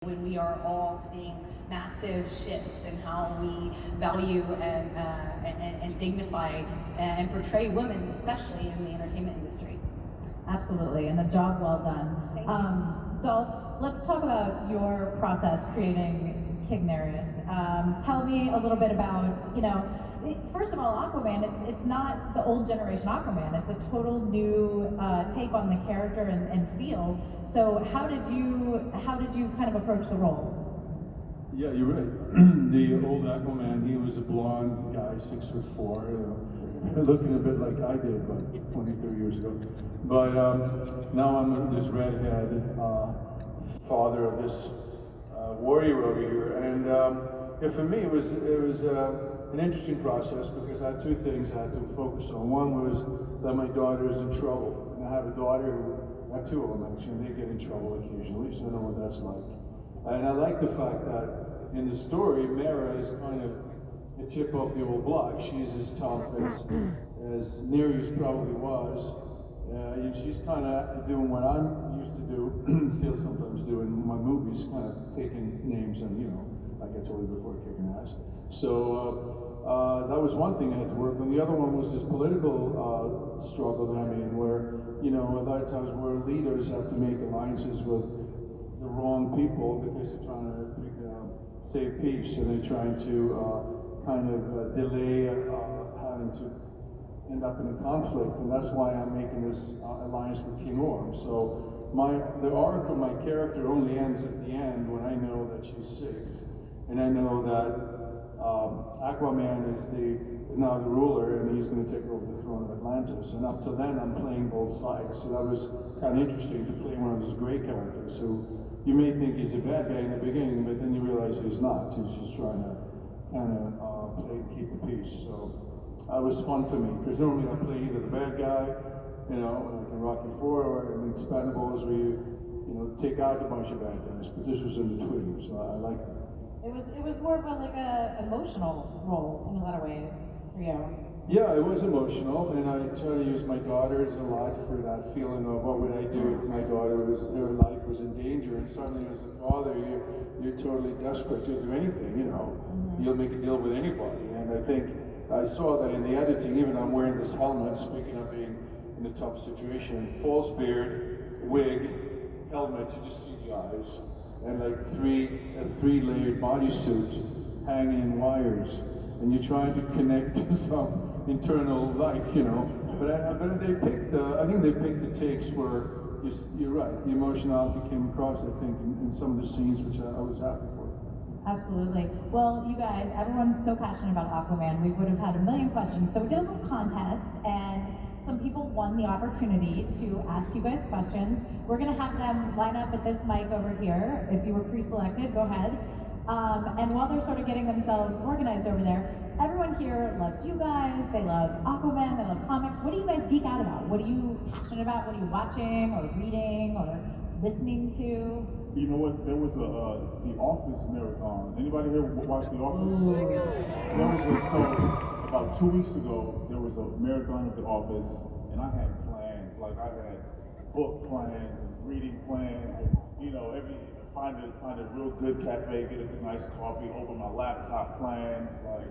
when we are all seeing massive shifts in how we value and dignify and portray women, especially in the entertainment industry. Absolutely, and a job well done. Thank you. Dolph, let's talk about your process creating King Nereus. Tell me a little bit about, first of all, Aquaman, it's not the old generation Aquaman, it's a total new take on the character and feel. So how did you kind of approach the role? Yeah, you're right. The old Aquaman, he was a blonde guy, 6'4", looking a bit like I did about 20, 30 years ago. But now I'm this redhead father of this warrior over here, and for me it was an interesting process because I had two things I had to focus on. One was that my daughter is in trouble, and I have a daughter I have two of them actually, and they get in trouble occasionally, so I know what that's like. And I like the fact that in the story, Mara is kind of a chip off the old block. She's as tough as Nereus probably was. And she's kind of doing what I'm used to do, still sometimes do in my movies, kind of taking names and, like I told you before, kicking ass. So that was one thing I had to work on. The other one was this political struggle that I'm in, where, a lot of times where leaders have to make alliances with the wrong people because they're trying to save peace, and they're trying to delay having to end up in a conflict, and that's why I'm making this alliance with King Orm. So the arc of my character only ends at the end when I know that she's safe, and I know that Aquaman is now the ruler, and he's going to take over the throne of Atlantis. And up till then, I'm playing both sides. So that was kind of interesting to play one of those gray characters who you may think he's a bad guy in the beginning, but then you realize he's not. He's just trying to keep the peace. So that was fun for me, because normally I play either the bad guy, like in Rocky IV, or in Expendables, where you take out a bunch of bad guys. But this was in between, so I like that. It was more of a emotional role in a lot of ways for you. Yeah, it was emotional, and I try to use my daughters a lot for that feeling of what would I do if my her life was in danger, and suddenly as a father, you're totally desperate to do anything, Mm-hmm. You'll make a deal with anybody, and I think I saw that in the editing. Even I'm wearing this helmet, speaking of being in a tough situation, false beard, wig, helmet, you just see the eyes, and like a three-layered bodysuit hanging in wires, and you're trying to connect to some internal life, But I think they picked the takes where you're right. The emotionality came across, I think, in some of the scenes, which I was happy for. Absolutely. Well, you guys, everyone's so passionate about Aquaman. We would have had a million questions. So we did a little contest, and some people won the opportunity to ask you guys questions. We're going to have them line up at this mic over here. If you were pre-selected, go ahead. And while they're sort of getting themselves organized over there, everyone here loves you guys. They love Aquaman. They love comics. What do you guys geek out about? What are you passionate about? What are you watching or reading or listening to? You know what? There was the Office marathon. Anybody here watch The Office? About 2 weeks ago, there was a marathon of The Office, and I had plans. Like I had book plans and reading plans, and find a real good cafe, get a nice coffee, open my laptop plans, like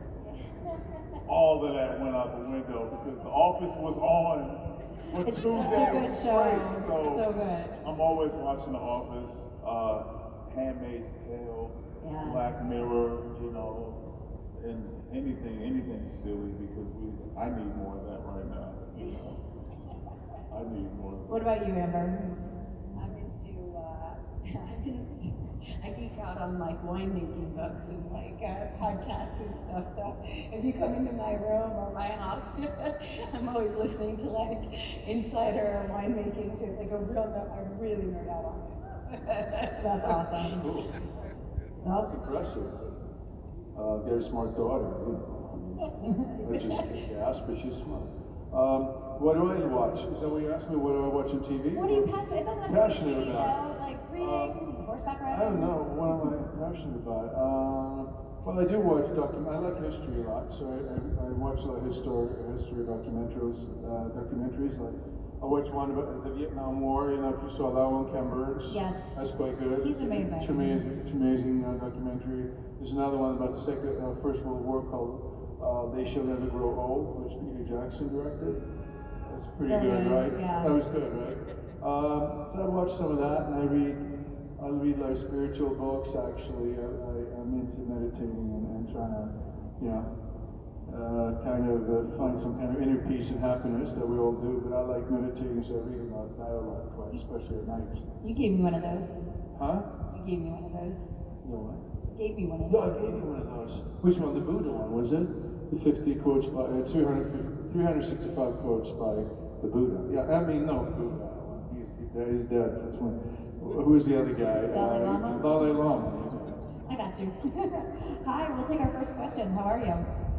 all of that went out the window because The Office was on for It's 2 such a days good straight. show. So good. I'm always watching The Office, Handmaid's Tale, Yes. Black Mirror, and anything silly because I need more of that right now. I need more of that. What about you, Amber? I geek out on like winemaking books and like podcasts and stuff. So if you come into my room or my house, I'm always listening to like insider winemaking tips. Like I really nerd out on it. That's awesome. Cool. That's impressive. Very smart daughter, Which is kick-ass, but she's smart. What do I watch? Is that what you asked me? What do I watch on TV? What are you passionate? It doesn't have to be a Passionate TV about? show, like reading, horseback riding. I don't know. What am I passionate about? Well, I do watch I like history a lot, so I watch a lot of history documentaries. Like I watched one about the Vietnam War. You know, if you saw that one, Ken Burns. Yes. That's quite good. He's amazing. It's amazing documentary. There's another one about the First World War called They Shall Never Grow Old, which Peter Jackson directed. That's pretty So good, good, right? yeah. That was good, right? So I watched some of that, and I read like spiritual books. Actually, I'm into meditating and trying to, you know, find some kind of inner peace and happiness that we all do. But I like meditating, so I read about that a lot, quite especially at night. You gave me one of those. Huh? You gave me one of those. You know what? You gave me one of No, I those. gave you one of those. Which one? The Buddha one, was it? The 50 quotes by 365 quotes by the Buddha. Yeah, I mean, no, Buddha. He's dead for 20. Who's the other guy? Dalai Lama? Dalai Lama. I got you. Hi, we'll take our first question. How are you?